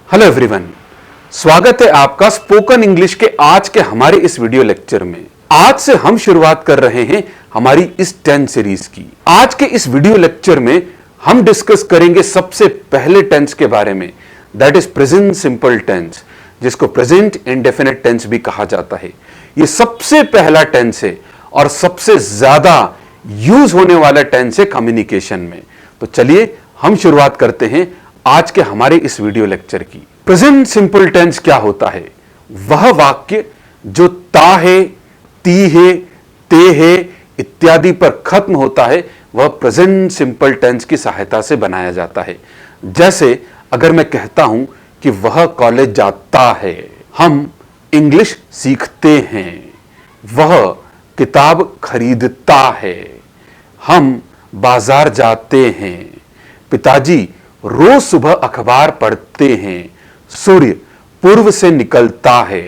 Hello everyone, स्वागत है आपका स्पोकन इंग्लिश के आज के हमारे इस वीडियो लेक्चर में। आज से हम शुरुआत कर रहे हैं हमारी इस 10 सीरीज की। आज के इस वीडियो लेक्चर में हम डिस्कस करेंगे सबसे पहले टेंस के बारे में, that is present simple tense, जिसको प्रेजेंट इंडेफिनिट टेंस भी कहा जाता है। यह सबसे पहला टेंस है और सबसे ज्यादा यूज होने वाला टेंस है कम्युनिकेशन में। तो चलिए हम शुरुआत करते हैं आज के हमारे इस वीडियो लेक्चर की। प्रेजेंट सिंपल टेंस क्या होता है? वह वाक्य जो ता है, ती है, ते है इत्यादि पर खत्म होता है, वह प्रेजेंट सिंपल टेंस की सहायता से बनाया जाता है। जैसे अगर मैं कहता हूं कि वह कॉलेज जाता है, हम इंग्लिश सीखते हैं, वह किताब खरीदता है, हम बाजार जाते हैं, पिताजी रोज सुबह अखबार पढ़ते हैं, सूर्य पूर्व से निकलता है,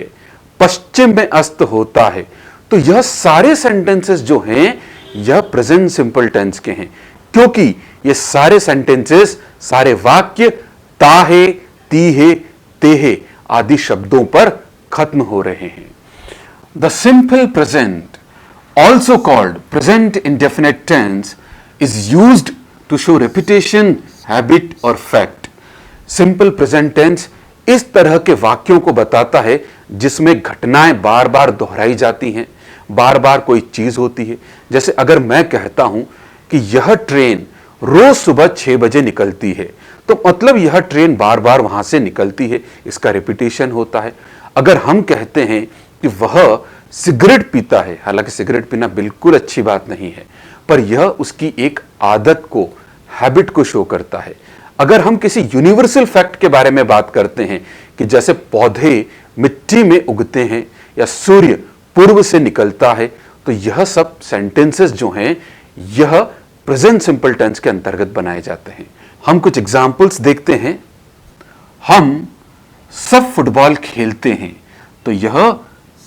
पश्चिम में अस्त होता है। तो यह सारे सेंटेंसेस जो हैं यह प्रेजेंट सिंपल टेंस के हैं, क्योंकि ये सारे सेंटेंसेस, सारे वाक्य ता है, ती है, ते है आदि शब्दों पर खत्म हो रहे हैं। The simple present, also called present indefinite tense, is used to show repetition, habit और फैक्ट। सिंपल प्रेजेंट टेंस इस तरह के वाक्यों को बताता है जिसमें घटनाएं बार बार दोहराई जाती हैं, बार बार कोई चीज होती है। जैसे अगर मैं कहता हूं कि यह ट्रेन रोज सुबह 6 बजे निकलती है, तो मतलब यह ट्रेन बार बार वहां से निकलती है, इसका रिपीटेशन होता है। अगर हम कहते हैं कि वह सिगरेट पीता है, हालांकि सिगरेट पीना बिल्कुल अच्छी बात नहीं है, पर यह उसकी एक आदत को, हैबिट को शो करता है। अगर हम किसी यूनिवर्सल फैक्ट के बारे में बात करते हैं कि जैसे पौधे मिट्टी में उगते हैं या सूर्य पूर्व से निकलता है, तो यह सब सेंटेंसेस जो हैं यह प्रेजेंट सिंपल टेंस के अंतर्गत बनाए जाते हैं। हम कुछ एग्जांपल्स देखते हैं। हम सब फुटबॉल खेलते हैं, तो यह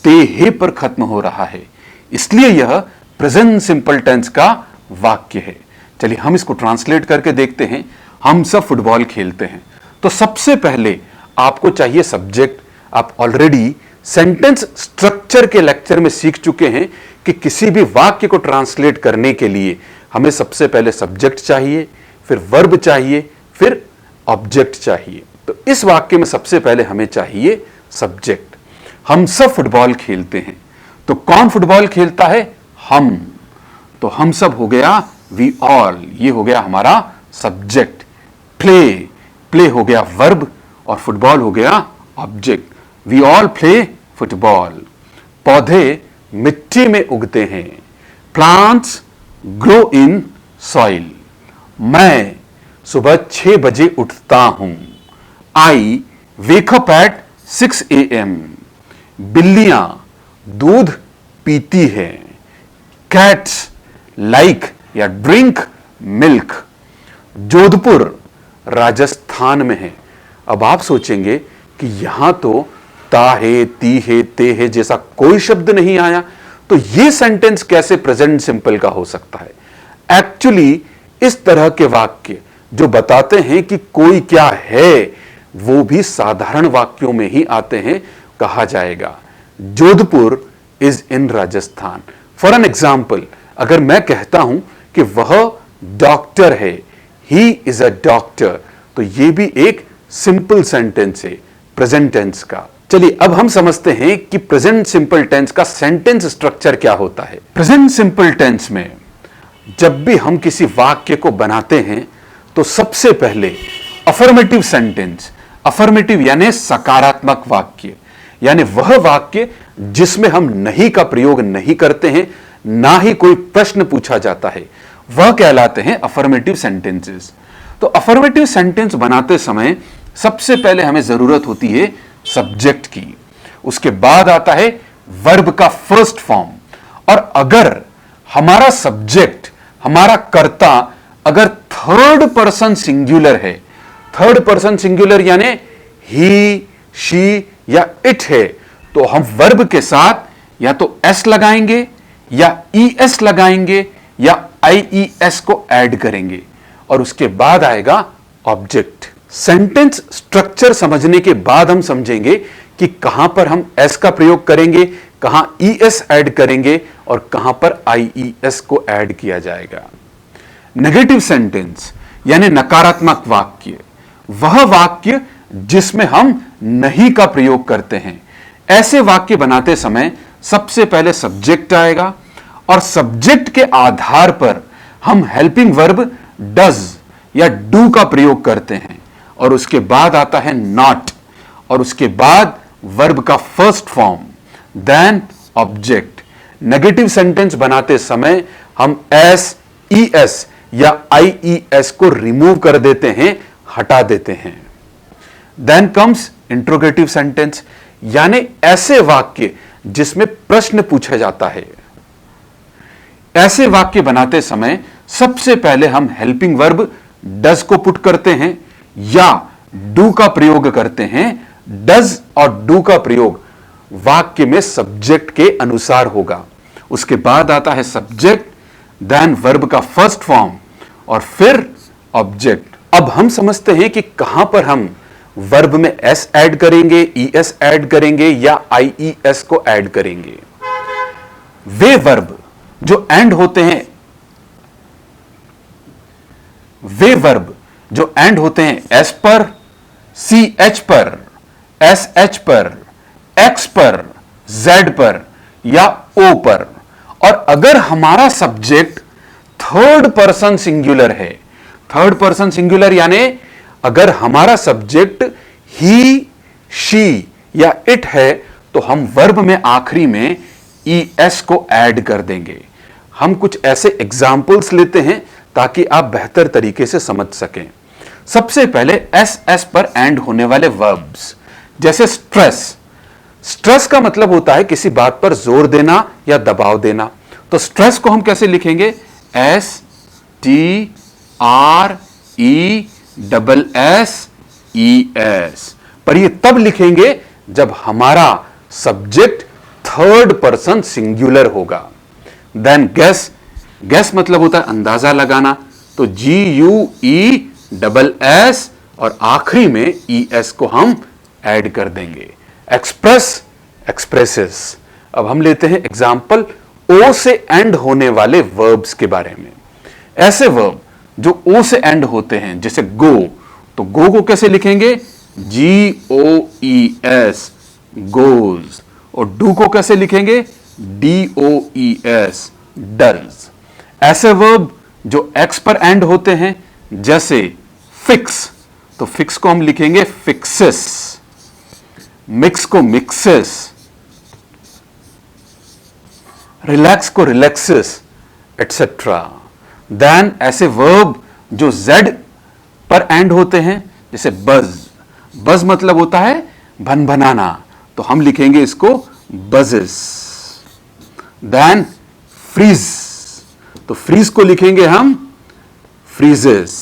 ते हे पर खत्म हो रहा है, इसलिए यह प्रेजेंट सिंपल टेंस का वाक्य है। चलिए हम इसको ट्रांसलेट करके देखते हैं। हम सब फुटबॉल खेलते हैं, तो सबसे पहले आपको चाहिए सब्जेक्ट। आप ऑलरेडी सेंटेंस स्ट्रक्चर के लेक्चर में सीख चुके हैं कि किसी भी वाक्य को ट्रांसलेट करने के लिए हमें सबसे पहले सब्जेक्ट चाहिए, फिर वर्ब चाहिए, फिर ऑब्जेक्ट चाहिए। तो इस वाक्य में सबसे पहले हमें चाहिए सब्जेक्ट। हम सब फुटबॉल खेलते हैं, तो कौन फुटबॉल खेलता है? हम। तो हम सब हो गया वी ऑल, ये हो गया हमारा सब्जेक्ट। प्ले, प्ले हो गया वर्ब और फुटबॉल हो गया object. We all play football. पौधे मिट्टी में उगते हैं, प्लांट्स ग्रो इन सॉइल। मैं सुबह 6 बजे उठता हूं, I wake up at 6 AM। बिल्लियां दूध पीती है, कैट्स लाइक या ड्रिंक मिल्क। जोधपुर राजस्थान में है। अब आप सोचेंगे कि यहां तो ता है, ती है, ते है जैसा कोई शब्द नहीं आया, तो यह सेंटेंस कैसे प्रेजेंट सिंपल का हो सकता है? एक्चुअली इस तरह के वाक्य जो बताते हैं कि कोई क्या है, वो भी साधारण वाक्यों में ही आते हैं। कहा जाएगा Jodhpur is in Rajasthan. For an example, अगर मैं कहता हूं कि वह डॉक्टर है, ही इज अ डॉक्टर, तो यह भी एक सिंपल सेंटेंस है प्रेजेंट टेंस का। चलिए अब हम समझते हैं कि प्रेजेंट सिंपल टेंस का सेंटेंस स्ट्रक्चर क्या होता है। प्रेजेंट सिंपल टेंस में जब भी हम किसी वाक्य को बनाते हैं, तो सबसे पहले अफर्मेटिव सेंटेंस, अफर्मेटिव यानी सकारात्मक वाक्य, यानी वह वाक्य जिसमें हम नहीं का प्रयोग नहीं करते हैं, ना ही कोई प्रश्न पूछा जाता है, वह कहलाते हैं अफर्मेटिव सेंटेंसेस। तो अफर्मेटिव सेंटेंस बनाते समय सबसे पहले हमें जरूरत होती है सब्जेक्ट की, उसके बाद आता है वर्ब का फर्स्ट फॉर्म। और अगर हमारा सब्जेक्ट, हमारा कर्ता अगर थर्ड पर्सन सिंगुलर है, थर्ड पर्सन सिंगुलर यानी ही, शी या इट है, तो हम वर्ब के साथ या तो एस लगाएंगे या ईएस लगाएंगे या आईईएस को ऐड करेंगे और उसके बाद आएगा ऑब्जेक्ट। सेंटेंस स्ट्रक्चर समझने के बाद हम समझेंगे कि कहां पर हम एस का प्रयोग करेंगे, कहां ईएस ऐड करेंगे और कहां पर आईईएस को ऐड किया जाएगा। नेगेटिव सेंटेंस यानी नकारात्मक वाक्य, वह वाक्य जिसमें हम नहीं का प्रयोग करते हैं। ऐसे वाक्य बनाते समय सबसे पहले सब्जेक्ट आएगा और सब्जेक्ट के आधार पर हम हेल्पिंग वर्ब डज या डू का प्रयोग करते हैं और उसके बाद आता है नॉट और उसके बाद वर्ब का first form, then object. Negative sentence बनाते समय हम एस, ईएस या आईईएस को रिमूव कर देते हैं, हटा देते हैं। देन कम्स इंट्रोगेटिव सेंटेंस यानी ऐसे वाक्य जिसमें प्रश्न पूछा जाता है। ऐसे वाक्य बनाते समय सबसे पहले हम हेल्पिंग वर्ब डज को पुट करते हैं या डू का प्रयोग करते हैं। डज और डू का प्रयोग वाक्य में सब्जेक्ट के अनुसार होगा। उसके बाद आता है सब्जेक्ट, देन वर्ब का फर्स्ट फॉर्म और फिर ऑब्जेक्ट। अब हम समझते हैं कि कहां पर हम वर्ब में एस ऐड करेंगे, ईएस ऐड करेंगे या आईईएस को ऐड करेंगे। वे वर्ब जो एंड होते हैं, वे वर्ब जो एंड होते हैं एस पर, सी एच पर, एस एच पर, एक्स पर, जेड पर या ओ पर, और अगर हमारा सब्जेक्ट थर्ड पर्सन सिंगुलर है, थर्ड पर्सन सिंगुलर यानी अगर हमारा सब्जेक्ट ही, शी या इट है तो हम वर्ब में आखिरी में ईएस को ऐड कर देंगे। हम कुछ ऐसे एग्जाम्पल्स लेते हैं ताकि आप बेहतर तरीके से समझ सकें। सबसे पहले एस एस पर एंड होने वाले वर्ब्स जैसे स्ट्रेस। स्ट्रेस का मतलब होता है किसी बात पर जोर देना या दबाव देना। तो स्ट्रेस को हम कैसे लिखेंगे? S T R E double S E S. पर ये तब लिखेंगे जब हमारा सब्जेक्ट थर्ड पर्सन सिंगुलर होगा। देन गेस, गेस मतलब होता है अंदाजा लगाना, तो जी यू ई डबल एस और आखिरी में ई एस को हम ऐड कर देंगे। Express, expresses. अब हम लेते हैं एग्जाम्पल ओ से एंड होने वाले वर्ब्स के बारे में। ऐसे वर्ब जो ओ से एंड होते हैं जैसे गो, तो गो को कैसे लिखेंगे? G O E S, goes. और डू को कैसे लिखेंगे? D O E S, does. ऐसे वर्ब जो एक्स पर एंड होते हैं जैसे फिक्स, तो फिक्स को हम लिखेंगे फिक्सेस, मिक्स को मिक्सेस, रिलैक्स को रिलैक्सेस, एटसेट्रा। देन ऐसे वर्ब जो जेड पर एंड होते हैं जैसे बज, बज मतलब होता है भनभनाना, तो हम लिखेंगे इसको बजेस। देन फ्रीज, तो फ्रीज को लिखेंगे हम फ्रीजेस।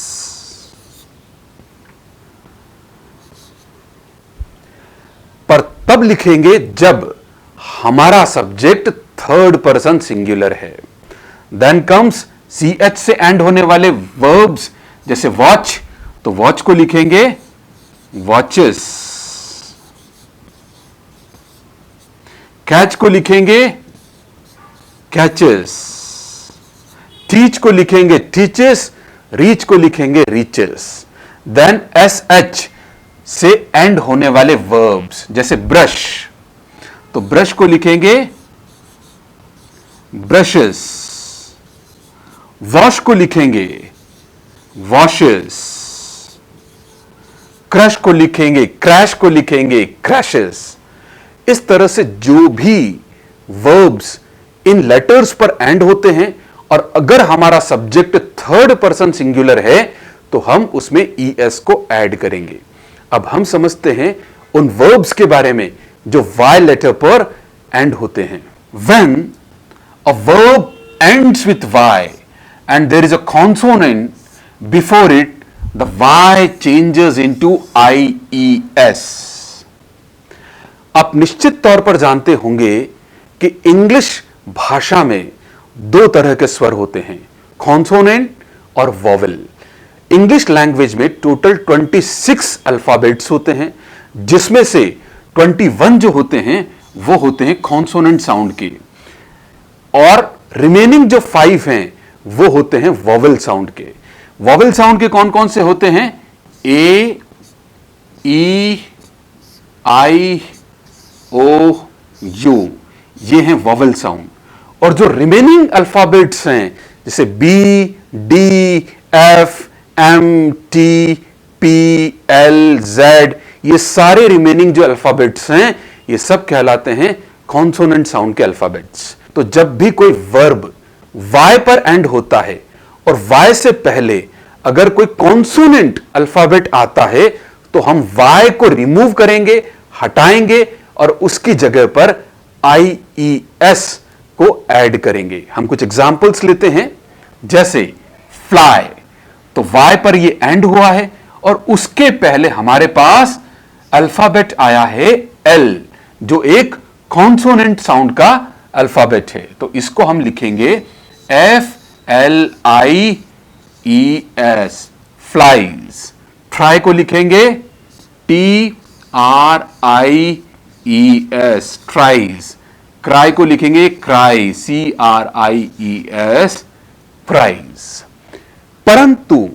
पर तब लिखेंगे जब हमारा सब्जेक्ट थर्ड पर्सन सिंगुलर है। देन कम्स सी एच से एंड होने वाले वर्ब्स जैसे वॉच, तो वॉच को लिखेंगे वॉचेस। कैच को लिखेंगे कैचेस। टीच को लिखेंगे टीचेस, रीच को लिखेंगे रीचेस। देन एस एच से एंड होने वाले वर्ब्स जैसे ब्रश, तो ब्रश को लिखेंगे ब्रशेस। वॉश को लिखेंगे वॉशेस। क्रश को लिखेंगे, क्रैश को लिखेंगे क्रैशेस। इस तरह से जो भी वर्ब्स इन लेटर्स पर एंड होते हैं और अगर हमारा सब्जेक्ट थर्ड पर्सन सिंगुलर है तो हम उसमें ईएस को ऐड करेंगे। अब हम समझते हैं उन वर्ब्स के बारे में जो वाई लेटर पर एंड होते हैं। When a verb ends with y and there is a consonant before it, the y changes into IES. आप निश्चित तौर पर जानते होंगे कि इंग्लिश भाषा में दो तरह के स्वर होते हैं, कॉन्सोनेंट और वॉवेल। इंग्लिश लैंग्वेज में टोटल 26 अल्फाबेट्स होते हैं, जिसमें से 21 जो होते हैं वो होते हैं कॉन्सोनेंट साउंड के, और रिमेनिंग जो 5 हैं वो होते हैं वॉवेल साउंड के। वॉवेल साउंड के कौन कौन से होते हैं? ए, ई, आई, ओ, यू, ये हैं वॉवेल साउंड। और जो रिमेनिंग अल्फाबेट्स हैं जैसे B, D, F, M, T, P, L, Z, ये सारे रिमेनिंग जो अल्फाबेट्स हैं ये सब कहलाते हैं कॉन्सोनेंट साउंड के अल्फाबेट्स। तो जब भी कोई वर्ब वाई पर एंड होता है और वाई से पहले अगर कोई कॉन्सोनेंट अल्फाबेट आता है तो हम वाई को रिमूव करेंगे, हटाएंगे और उसकी जगह पर आई ई एस को ऐड करेंगे। हम कुछ एग्जांपल्स लेते हैं, जैसे फ्लाई, तो वाई पर ये एंड हुआ है और उसके पहले हमारे पास अल्फाबेट आया है एल, जो एक कॉन्सोनेंट साउंड का अल्फाबेट है। तो इसको हम लिखेंगे F L I E S, flies. Try को लिखेंगे T R I E S, tries. Cry को लिखेंगे cry, C R I E S, cries. परंतु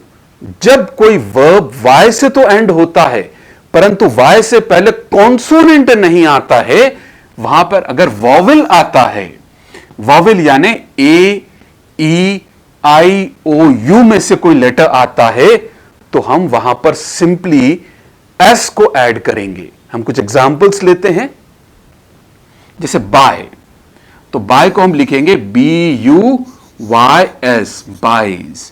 जब कोई वर्ब वाई से तो एंड होता है परंतु वाई से पहले कॉन्सोनेंट नहीं आता है, वहां पर अगर वॉवेल आता है, वॉवेल यानी ए, ई, आई, ओ, यू में से कोई लेटर आता है, तो हम वहां पर सिंपली एस को ऐड करेंगे। हम कुछ एग्जांपल्स लेते हैं, जैसे बाय, तो बाय को हम लिखेंगे B U Y S, buys.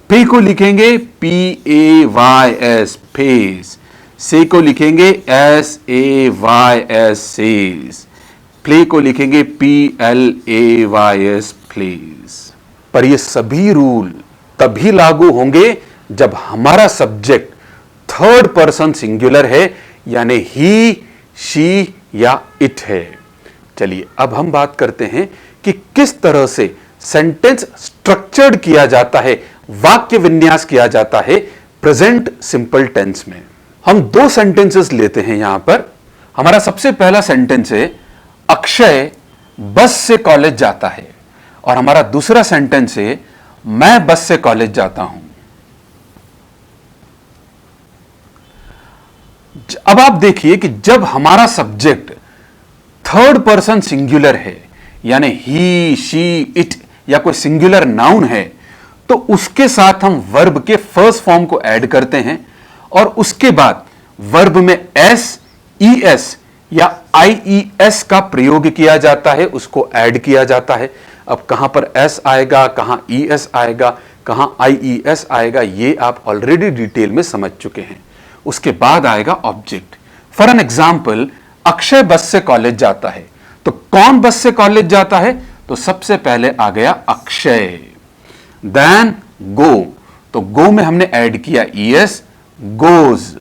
Pay को लिखेंगे P A Y S, pays. Say को लिखेंगे S A Y S, says. Play को लिखेंगे P L A Y S, plays. पर ये सभी रूल तभी लागू होंगे जब हमारा सब्जेक्ट थर्ड पर्सन सिंगुलर है, यानी ही, शी या इट है। चलिए अब हम बात करते हैं कि किस तरह से सेंटेंस स्ट्रक्चर्ड किया जाता है, वाक्य विन्यास किया जाता है प्रेजेंट सिंपल टेंस में। हम दो सेंटेंसेस लेते हैं यहां पर। हमारा सबसे पहला सेंटेंस है अक्षय बस से कॉलेज जाता है, और हमारा दूसरा सेंटेंस है मैं बस से कॉलेज जाता हूं। अब आप देखिए कि जब हमारा सब्जेक्ट थर्ड पर्सन सिंगुलर है, यानी ही, शी, इट या कोई सिंगुलर नाउन है, तो उसके साथ हम वर्ब के फर्स्ट फॉर्म को ऐड करते हैं और उसके बाद वर्ब में एस, ई एस या आई ई एस का प्रयोग किया जाता है, उसको ऐड किया जाता है। अब कहां पर एस आएगा, कहां ई एस आएगा, कहां आई ई एस आएगा, ये आप ऑलरेडी डिटेल में समझ चुके हैं। उसके बाद आएगा object. For an example, Akshay बस से कॉलेज जाता है, तो कौन बस से कॉलेज जाता है? तो सबसे पहले आ गया अक्षय। देन गो, तो गो में हमने ऐड किया E S, goes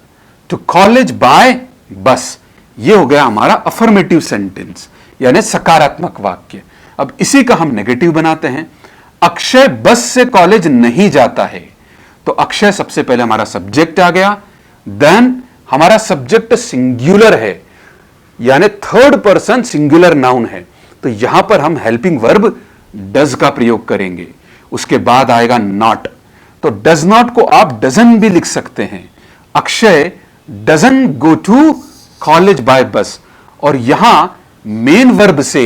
to college by bus. ये हो गया हमारा अफर्मेटिव सेंटेंस, यानी सकारात्मक वाक्य। अब इसी का हम नेगेटिव बनाते हैं। अक्षय बस से कॉलेज नहीं जाता है, तो अक्षय सबसे पहले हमारा सब्जेक्ट आ गया। देन हमारा सब्जेक्ट सिंगुलर है, यानी थर्ड पर्सन सिंगुलर नाउन है, तो यहां पर हम हेल्पिंग वर्ब डज का प्रयोग करेंगे। उसके बाद आएगा नॉट, तो डज नॉट को आप डजन भी लिख सकते हैं। Akshay doesn't go to college by bus, और यहां मेन वर्ब से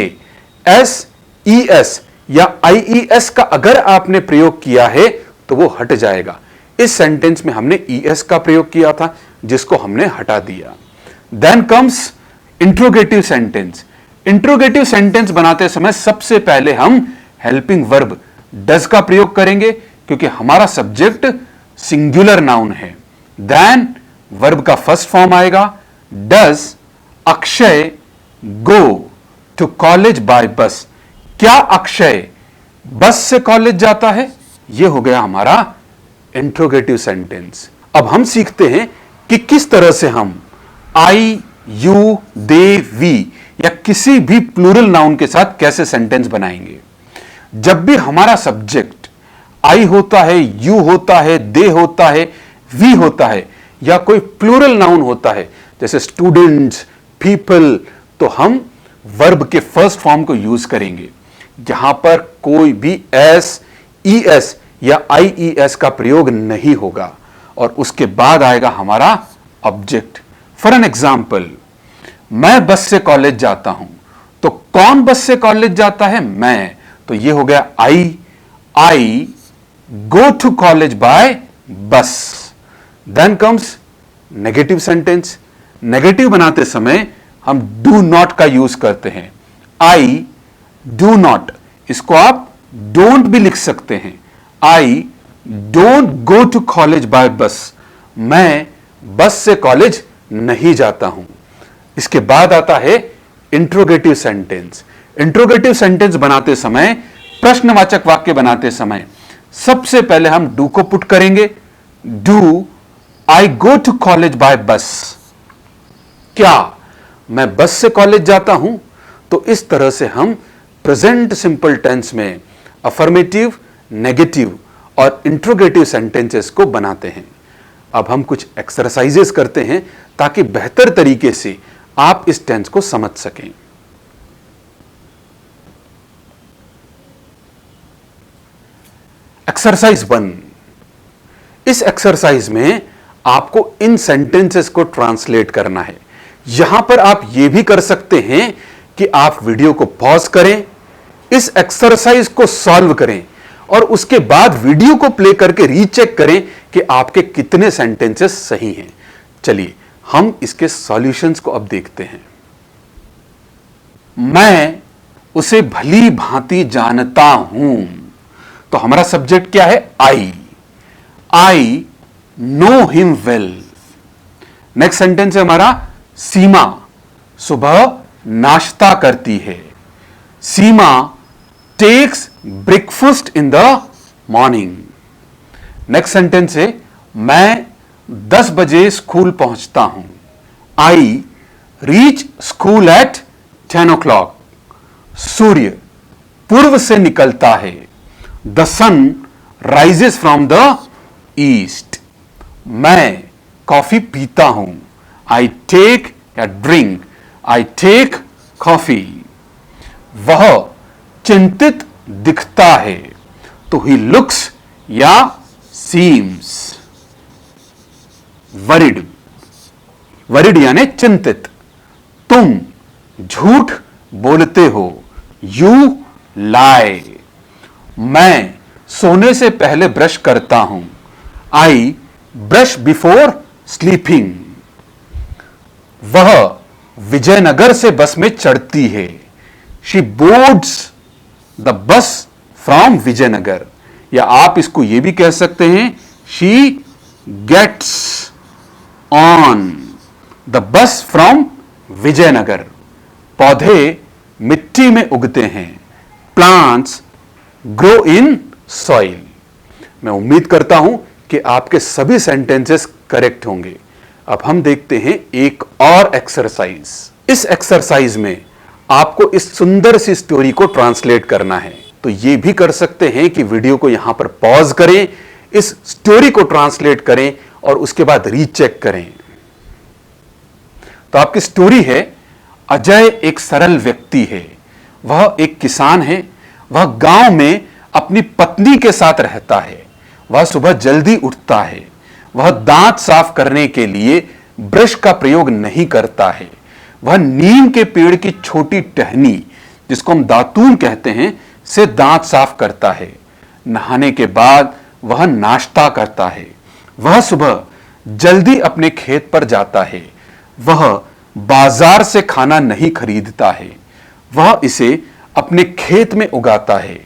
एस, ई एस या आई ई एस का अगर आपने प्रयोग किया है तो वो हट जाएगा। इस सेंटेंस में हमने ई एस का प्रयोग किया था, जिसको हमने हटा दिया। Then comes interrogative sentence. Interrogative sentence बनाते समय सबसे पहले हम हेल्पिंग वर्ब डज का प्रयोग करेंगे, क्योंकि हमारा सब्जेक्ट सिंगुलर नाउन है। देन वर्ब का फर्स्ट फॉर्म आएगा does Akshay go to college by bus. क्या अक्षय बस से कॉलेज जाता है? यह हो गया हमारा इंट्रोगेटिव सेंटेंस। अब हम सीखते हैं कि किस तरह से हम आई, यू, दे, वी या किसी भी प्लूरल नाउन के साथ कैसे सेंटेंस बनाएंगे। जब भी हमारा सब्जेक्ट आई होता है, यू होता है, दे होता है, वी होता है, या कोई प्लूरल नाउन होता है जैसे स्टूडेंट्स, पीपल, तो हम वर्ब के फर्स्ट फॉर्म को यूज करेंगे। यहां पर कोई भी एस, ई एस या आई ई एस का प्रयोग नहीं होगा और उसके बाद आएगा हमारा ऑब्जेक्ट। फॉर एन एग्जाम्पल, मैं बस से कॉलेज जाता हूं, तो कौन बस से कॉलेज जाता है? मैं। तो ये हो गया I go to college by bus. Then comes negative sentence. Negative बनाते समय हम डू नॉट का यूज करते हैं। आई डू नॉट, इसको आप डोंट भी लिख सकते हैं। I don't go to college by bus, मैं बस से कॉलेज नहीं जाता हूं। इसके बाद आता है इंट्रोगेटिव सेंटेंस। इंट्रोगेटिव सेंटेंस बनाते समय, प्रश्नवाचक वाक्य बनाते समय सबसे पहले हम डू को पुट करेंगे। Do I go to college by bus, क्या मैं बस से कॉलेज जाता हूं? तो इस तरह से हम प्रेजेंट सिंपल टेंस में अफर्मेटिव, नेगेटिव और इंट्रोगेटिव सेंटेंसेस को बनाते हैं। अब हम कुछ एक्सरसाइजेस करते हैं ताकि बेहतर तरीके से आप इस टेंस को समझ सकें। एक्सरसाइज 1। इस एक्सरसाइज में आपको इन सेंटेंसेस को ट्रांसलेट करना है। यहां पर आप यह भी कर सकते हैं कि आप वीडियो को पॉज करें, इस एक्सरसाइज को सॉल्व करें और उसके बाद वीडियो को प्ले करके रीचेक करें कि आपके कितने सेंटेंसेस सही हैं। चलिए हम इसके सॉल्यूशंस को अब देखते हैं। मैं उसे भली भांति जानता हूं, तो हमारा सब्जेक्ट क्या है? I know him well. Next sentence है हमारा सीमा सुबह नाश्ता करती है। Seema takes breakfast in the morning. Next sentence है मैं 10 बजे स्कूल पहुंचता हूं। I reach school at 10 o'clock। सूर्य पूर्व से निकलता है। The sun rises from the east. मैं कॉफी पीता हूं। आई टेक या ड्रिंक, आई टेक कॉफी। वह चिंतित दिखता है, तो ही लुक्स या सीम्स वरिड। वरिड यानी चिंतित। तुम झूठ बोलते हो, यू लाई। मैं सोने से पहले ब्रश करता हूं। I brush before sleeping. वह विजयनगर से बस में चढ़ती है। She boards the bus from Vijaynagar. या आप इसको यह भी कह सकते हैं she gets on the bus from Vijaynagar. पौधे मिट्टी में उगते हैं। Plants grow in soil. मैं उम्मीद करता हूं कि आपके सभी सेंटेंसेस करेक्ट होंगे। अब हम देखते हैं एक और एक्सरसाइज। इस एक्सरसाइज में आपको इस सुंदर सी स्टोरी को ट्रांसलेट करना है। तो यह भी कर सकते हैं कि वीडियो को यहां पर पॉज करें, इस स्टोरी को ट्रांसलेट करें और उसके बाद रीचेक करें। तो आपकी स्टोरी है, अजय एक सरल व्यक्ति है। वह एक किसान है। वह गांव में अपनी पत्नी के साथ रहता है। वह सुबह जल्दी उठता है। वह दांत साफ करने के लिए ब्रश का प्रयोग नहीं करता है। वह नीम के पेड़ की छोटी टहनी, जिसको हम दातून कहते हैं, से दांत साफ करता है। नहाने के बाद वह नाश्ता करता है। वह सुबह जल्दी अपने खेत पर जाता है। वह बाजार से खाना नहीं खरीदता है। वह इसे अपने खेत में उगाता है।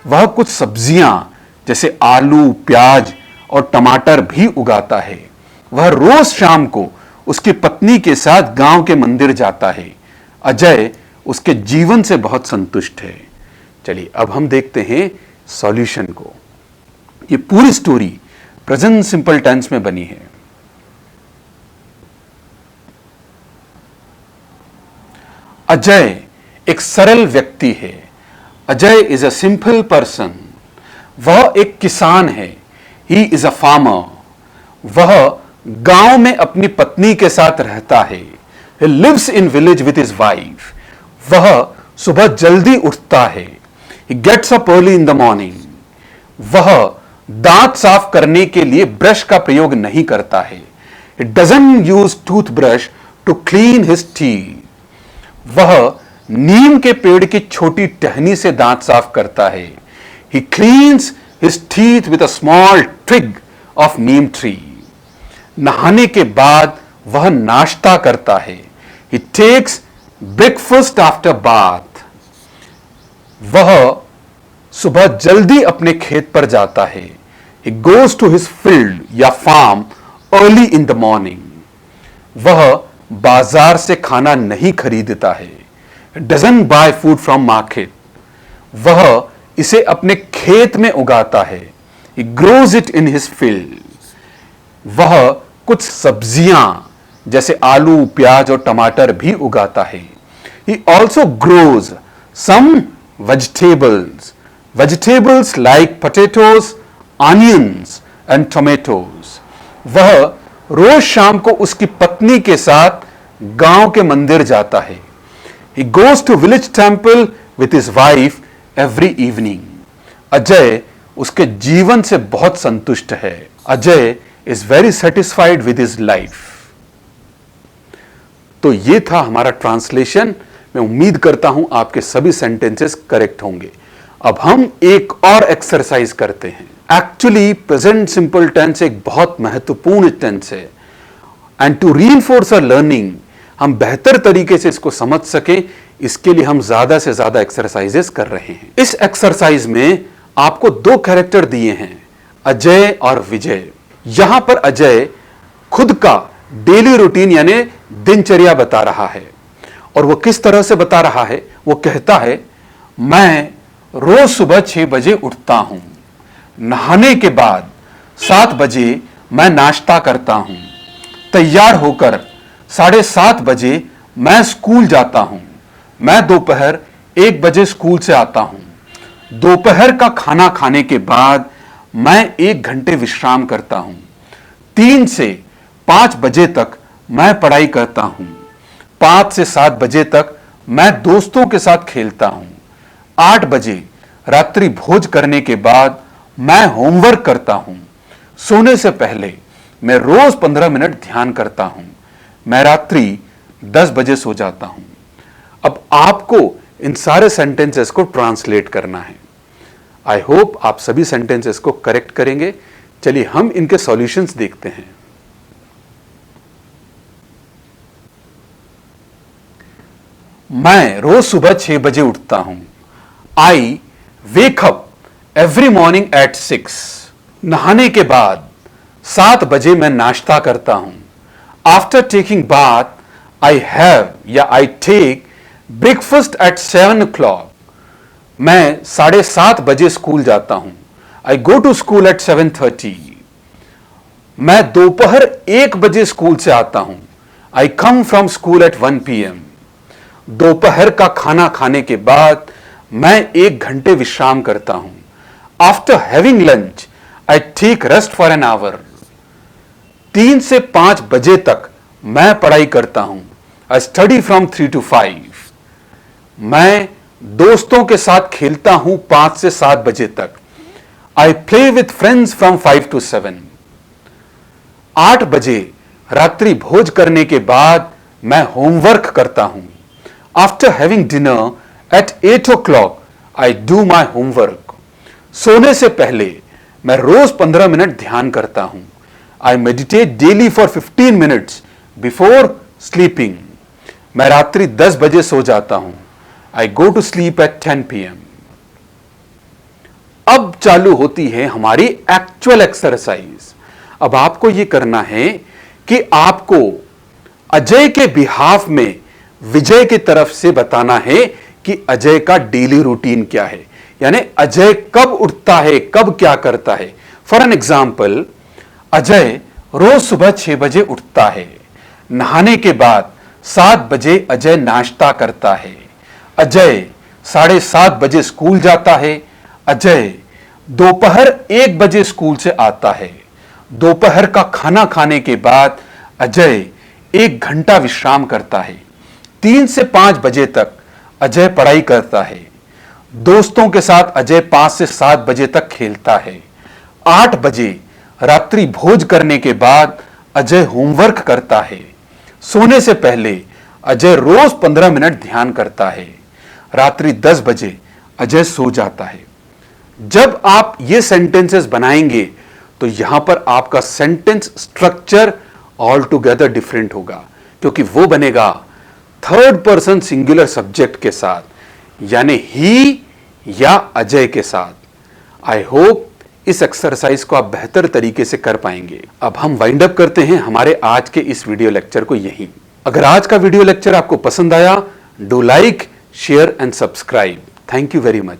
वह कुछ सब्जियां जैसे आलू, प्याज और टमाटर भी उगाता है। वह रोज शाम को उसकी पत्नी के साथ गांव के मंदिर जाता है। अजय उसके जीवन से बहुत संतुष्ट है। चलिए अब हम देखते हैं सॉल्यूशन को। ये पूरी स्टोरी प्रेजेंट सिंपल टेंस में बनी है। अजय एक सरल व्यक्ति है। Ajay is a simple person. वह एक किसान है। He is a farmer. वह गांव में अपनी पत्नी के साथ रहता है। He lives in village with his wife. वह सुबह जल्दी उठता है। He gets up early in the morning. वह दांत साफ करने के लिए ब्रश का प्रयोग नहीं करता है। He doesn't use toothbrush to clean his teeth. वह नीम के पेड़ की छोटी टहनी से दांत साफ करता है। He cleans his teeth with a small twig of neem tree. नहाने के बाद वह नाश्ता करता है। He takes breakfast after bath. वह सुबह जल्दी अपने खेत पर जाता है। He goes to his field या farm early in the morning. वह बाजार से खाना नहीं खरीदता है। He doesn't buy food from market. वह इसे अपने खेत में उगाता है। He grows it in his field. वह कुछ सब्जियां जैसे आलू, प्याज और टमाटर भी उगाता है। He also grows some vegetables. Vegetables like potatoes, onions and tomatoes. वह रोज शाम को उसकी पत्नी के साथ गांव के मंदिर जाता है। He goes to village temple with his wife every evening. Ajay उसके जीवन से बहुत संतुष्ट है। Ajay is very satisfied with his life. तो ये था हमारा ट्रांसलेशन। मैं उम्मीद करता हूं आपके सभी सेंटेंसेस करेक्ट होंगे। अब हम एक और एक्सरसाइज करते हैं। एक्चुअली प्रेजेंट सिंपल टेंस एक बहुत महत्वपूर्ण टेंस है and to reinforce our learning, हम बेहतर तरीके से इसको समझ सकें, इसके लिए हम ज्यादा से ज्यादा एक्सरसाइजेस कर रहे हैं। इस एक्सरसाइज में आपको दो कैरेक्टर दिए हैं, अजय और विजय। यहां पर अजय खुद का डेली रूटीन यानी दिनचर्या बता रहा है और वो किस तरह से बता रहा है। वो कहता है, मैं रोज सुबह 6 बजे उठता हूं। नहाने के बाद 7 बजे मैं नाश्ता करता हूं। तैयार होकर 7:30 बजे मैं स्कूल जाता हूं। मैं दोपहर 1 बजे स्कूल से आता हूं। दोपहर का खाना खाने के बाद मैं 1 घंटे विश्राम करता हूं। 3 से 5 बजे तक मैं पढ़ाई करता हूं। 5 से 7 बजे तक मैं दोस्तों के साथ खेलता हूं। 8 बजे रात्रि भोज करने के बाद मैं होमवर्क करता हूं। सोने से पहले मैं रोज 15 मिनट ध्यान करता हूं। मैं रात्रि 10 बजे सो जाता हूं। अब आपको इन सारे सेंटेंसेस को ट्रांसलेट करना है। आई होप आप सभी सेंटेंसेस को करेक्ट करेंगे। चलिए हम इनके सॉल्यूशंस देखते हैं। मैं रोज सुबह 6 बजे उठता हूं। I wake up every morning at 6। नहाने के बाद 7 बजे मैं नाश्ता करता हूं। After taking bath I have या I take breakfast at 7 o'clock। मैं 7:30 बजे स्कूल जाता हूं। I go to school at 7:30। मैं दोपहर 1 बजे स्कूल से आता हूं। I come from school at 1 PM। दोपहर का खाना खाने के बाद मैं 1 घंटे विश्राम करता हूं। After having lunch I take rest for an hour. 3 से 5 बजे तक मैं पढ़ाई करता हूं। I study from 3 to 5। मैं दोस्तों के साथ खेलता हूं 5 से 7 बजे तक। I play with friends from 5 to 7। 8 बजे रात्रि भोज करने के बाद मैं होमवर्क करता हूं। After having dinner eight 8 o'clock I do my homework. सोने से पहले मैं रोज 15 मिनट ध्यान करता हूं। I meditate daily for 15 minutes before sleeping. मैं रात्रि 10 बजे सो जाता हूं। I go to sleep at 10 PM। अब चालू होती है हमारी एक्चुअल एक्सरसाइज। अब आपको यह करना है कि आपको अजय के बिहाफ में विजय की तरफ से बताना है कि अजय का डेली रूटीन क्या है, यानी अजय कब उठता है, कब क्या करता है। फॉर एन एग्जाम्पल, अजय रोज सुबह 6 बजे उठता है। नहाने के बाद 7 बजे अजय नाश्ता करता है। अजय 7:30 बजे स्कूल जाता है। अजय दोपहर 1 बजे स्कूल से आता है। दोपहर का खाना खाने के बाद अजय 1 घंटा विश्राम करता है। 3 से 5 बजे तक अजय पढ़ाई करता है। दोस्तों के साथ अजय 5 से 7 बजे तक खेलता है। 8 बजे रात्रि भोज करने के बाद अजय होमवर्क करता है। सोने से पहले अजय रोज 15 मिनट ध्यान करता है। रात्रि 10 बजे अजय सो जाता है। जब आप ये सेंटेंसेस बनाएंगे तो यहां पर आपका sentence structure all together different होगा, क्योंकि वो बनेगा थर्ड पर्सन सिंगुलर सब्जेक्ट के साथ, यानी ही या अजय के साथ। आई होप इस एक्सरसाइज को आप बेहतर तरीके से कर पाएंगे। अब हम वाइंड अप करते हैं हमारे आज के इस वीडियो लेक्चर को यहीं। अगर आज का वीडियो लेक्चर आपको पसंद आया, do like, share and subscribe. Thank you very much.